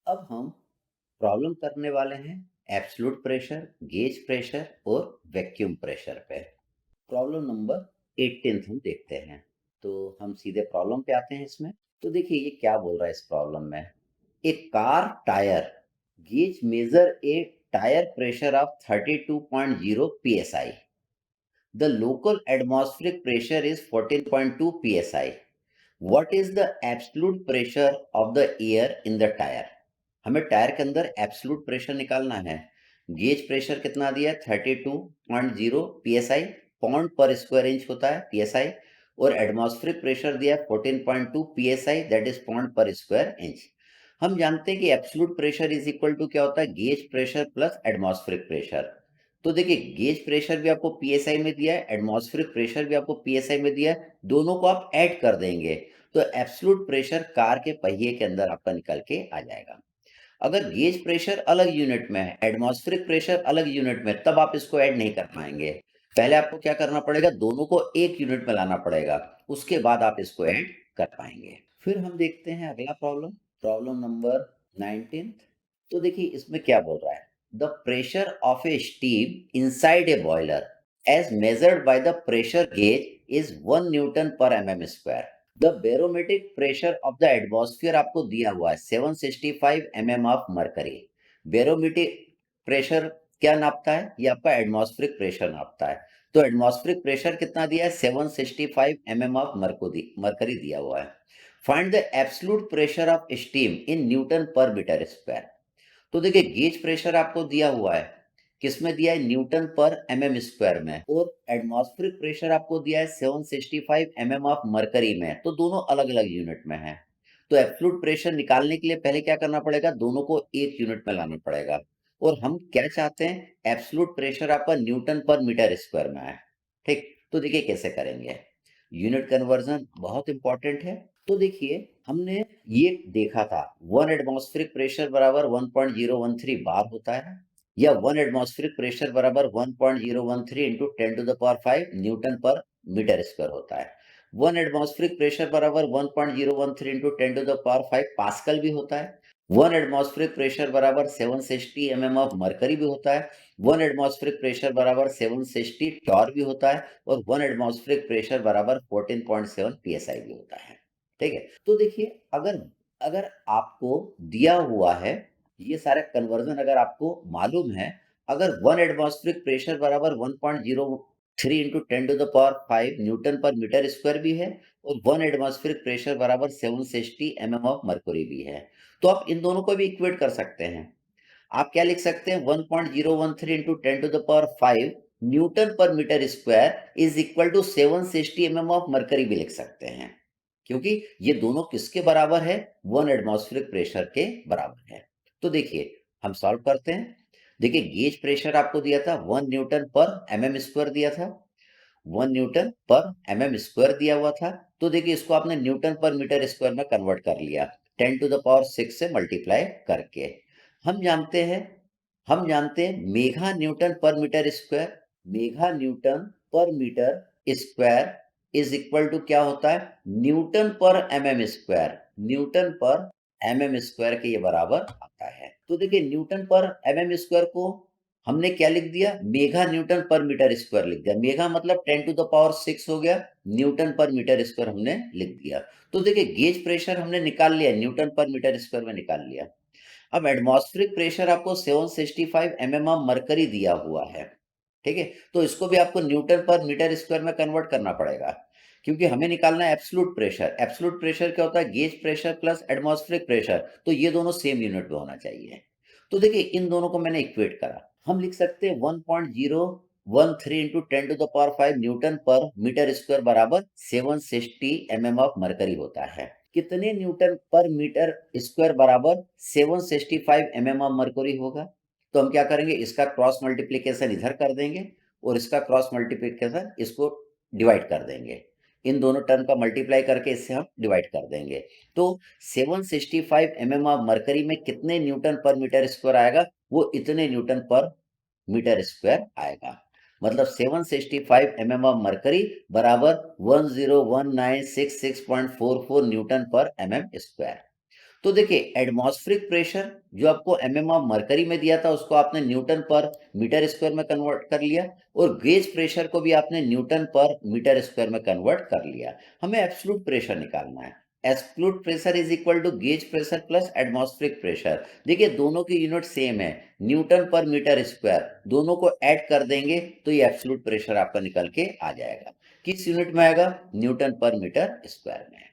अब हम प्रॉब्लम करने वाले हैं एब्सोल्यूट प्रेशर, गेज प्रेशर और वैक्यूम प्रेशर पे। प्रॉब्लम नंबर 18 हम देखते हैं। तो हम सीधे प्रॉब्लम पे आते हैं इसमें। तो देखिए ये क्या बोल रहा है इस प्रॉब्लम में। A car tyre gauge measure a tyre pressure of 32.0 psi. The local atmospheric pressure is 14.2 psi. What is the absolute pressure of the air in the tire? हमें टायर के अंदर एब्सोल्यूट प्रेशर निकालना है। Gauge pressure कितना दिया है 32.0 psi, pound per square inch होता है psi, और एटमॉस्फेरिक प्रेशर दिया है 14.2 psi, that is pound per square inch. हम जानते हैं कि absolute pressure is equal to क्या होता है, gauge pressure plus atmospheric pressure. तो देखिए गेज प्रेशर भी आपको psi में दिया है, एटमॉस्फेरिक प्रेशर भी आपको psi में दिया है, दोनों को आप ऐड कर देंगे तो एब्सोल्यूट प्रेशर कार के पहिए के अंदर आपका निकल के आ जाएगा। अगर गेज प्रेशर अलग यूनिट में है, एटमॉस्फेरिक प्रेशर अलग यूनिट में, तब आप इसको ऐड नहीं कर पाएंगे। पहले आपको क्या करना पड़ेगा, दोनों को एक यूनिट में लाना पड़ेगा, उसके बाद आप इसको ऐड कर पाएंगे। फिर हम देखते हैं अगला प्रॉब्लम, प्रॉब्लम नंबर 19। तो देखिए इसमें क्या बोल रहा है, the pressure of a steam inside a boiler as measured by the pressure gauge is 1 newton per mm square. The barometric pressure of the atmosphere आपको दिया हुआ है 765 mm of mercury. Barometric pressure क्या नापता है, ये आपका एटमॉस्फेरिक प्रेशर नापता है। तो एटमॉस्फेरिक प्रेशर कितना दिया है, 765 mm ऑफ मरकरी दिया हुआ है। Find the absolute pressure of steam in newton पर मीटर स्क्वायर। तो देखिए गेज प्रेशर आपको दिया हुआ है, किसमें दिया है, न्यूटन पर mm स्क्वायर में, और एटमॉस्फेरिक प्रेशर आपको दिया है 765 mm ऑफ मरकरी में, तो दोनों अलग अलग यूनिट में है। तो एब्सोल्यूट प्रेशर निकालने के लिए पहले क्या करना पड़ेगा, दोनों को एक यूनिट में लाना पड़ेगा। और हम क्या चाहते हैं, एब्सोल्यूट प्रेशर आपका न्यूटन पर मीटर स्क्वायर में है। ठीक, तो देखिए कैसे करेंगे, यूनिट कन्वर्जन बहुत इंपॉर्टेंट है। तो देखिए हमने ये देखा था 1 एटमॉस्फेरिक प्रेशर बराबर 1.013 बार होता है, या 1 एटमॉस्फेरिक प्रेशर बराबर 1.013 into 10 to the power 5 newton पर मीटर स्क्वायर होता है। 1 एटमॉस्फेरिक प्रेशर बराबर 1.013 into 10 to the power 5 pascal भी होता है। 1 एटमॉस्फेरिक प्रेशर बराबर 760 mm ऑफ मरकरी भी होता है। 1 एटमॉस्फेरिक प्रेशर बराबर 760 टॉर भी होता है, और 1 एटमॉस्फेरिक प्रेशर बराबर 14.7 psi भी होता है। ठीक है, तो देखिए अगर अगर आपको दिया हुआ है ये सारे कन्वर्जन, अगर आपको मालूम है, अगर 1 एटमॉस्फेरिक प्रेशर बराबर 1.03 into 10 to the power 5 newton पर मीटर स्क्वायर भी है, और 1 एटमॉस्फेरिक प्रेशर बराबर 760 mm ऑफ मरकरी भी है, तो आप इन दोनों को भी इक्वेट कर सकते हैं। आप क्या लिख सकते हैं, 1.013 into 10 to the power 5 newton पर metre square is equal to 760 mm of mercury भी लिख सकते हैं, क्योंकि ये दोनों किसके बराबर है, 1 एटमॉस्फेरिक प्रेशर के बराबर है। तो देखिए हम सॉल्व करते हैं। देखिए गेज प्रेशर आपको दिया था 1 न्यूटन पर mm स्क्वायर दिया था, 1 न्यूटन पर mm स्क्वायर दिया हुआ था। तो देखिए इसको आपने न्यूटन पर मीटर स्क्वायर में कन्वर्ट कर लिया 10 टू द पावर 6 से मल्टीप्लाई करके। हम जानते हैं मेगा न्यूटन पर मीटर स्क्वायर, मेगा न्यूटन पर metre square is equal to क्या होता है, Newton per mm square, newton per mm square के ये बराबर आता है। तो देखिए न्यूटन पर mm स्क्वायर को हमने क्या लिख दिया, मेगा न्यूटन पर मीटर स्क्वायर लिख दिया। मेगा मतलब 10 टू द पावर 6 हो गया, न्यूटन पर मीटर स्क्वायर हमने लिख दिया। तो देखिए गेज प्रेशर हमने निकाल लिया, न्यूटन पर मीटर स्क्वायर में निकाल लिया। अब एटमॉस्फेरिक प्रेशर आपको 765 mm ऑफ मरकरी दिया हुआ है। ठीक है, तो इसको भी आपको न्यूटन पर मीटर स्क्वायर में कन्वर्ट करना पड़ेगा, क्योंकि हमें निकालना है एब्सोल्यूट प्रेशर। एब्सोल्यूट प्रेशर क्या होता है, gauge pressure plus atmospheric pressure, तो ये दोनों सेम यूनिट में होना चाहिए। तो देखिए इन दोनों को मैंने इक्वेट करा, हम लिख सकते हैं 1.013 into 10 to the power 5 newton पर मीटर स्क्वायर बराबर 760 mm ऑफ मरकरी होता है। कितने न्यूटन पर मीटर स्क्वायर बराबर 765 mm ऑफ मरकरी होगा, तो हम क्या करेंगे, इसका क्रॉस मल्टीप्लीकेशन इधर कर देंगे, और इसका क्रॉस मल्टीप्लीकेशन इसको डिवाइड कर देंगे। इन दोनों टर्म का मल्टीप्लाई करके इससे हम डिवाइड कर देंगे। तो 765 mm ऑफ मरकरी में कितने न्यूटन पर मीटर स्क्वायर आएगा, वो इतने न्यूटन पर मीटर स्क्वायर आएगा। मतलब 765 mm ऑफ मरकरी बराबर 101966.44 न्यूटन पर mm स्क्वायर। तो देखिए एटमॉस्फेरिक प्रेशर जो आपको एमएम ऑफ मरकरी में दिया था उसको आपने न्यूटन पर मीटर स्क्वायर में कन्वर्ट कर लिया और गेज प्रेशर को भी आपने न्यूटन पर मीटर स्क्वायर में कन्वर्ट कर लिया। हमें एब्सोल्यूट प्रेशर निकालना है। Absolute pressure is equal to gauge pressure plus atmospheric pressure. देखिए दोनों की यूनिट सेम है, न्यूटन पर मीटर स्क्वायर, दोनों को ऐड कर देंगे तो ये एब्सोल्यूट प्रेशर आपका निकल के आ जाएगा। किस यूनिट में आएगा? न्यूटन पर मीटर स्क्वायर में।